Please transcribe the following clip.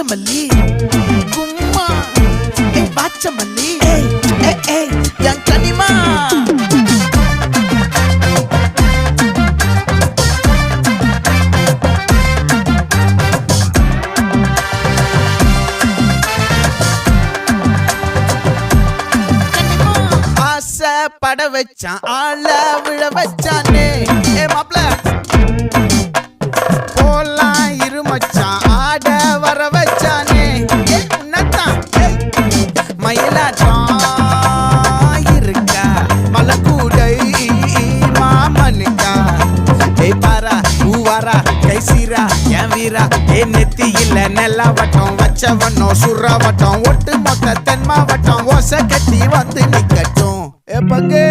நாகமல்லி கும்மா பாச்சமல்லி என் கனிமா பட வச்சான் ஆள விழ வச்சானே மாப்ள போலாம் இருமச்சான் ஆட வர வச்சானே உன்னத்தான் மயிலாட்டம் இருக்கா மலக்கூடை மாமனுக்கா பாரா பூவாரா கைசீரா என் வீரா நெத்தி இல்ல நெல்லா வட்டம் வச்சவனும் சுறா வட்டம் ஒட்டு மொத்த தென் மாவட்டம் ஓசை கட்டி வந்து நிக்கட்டும் பங்கே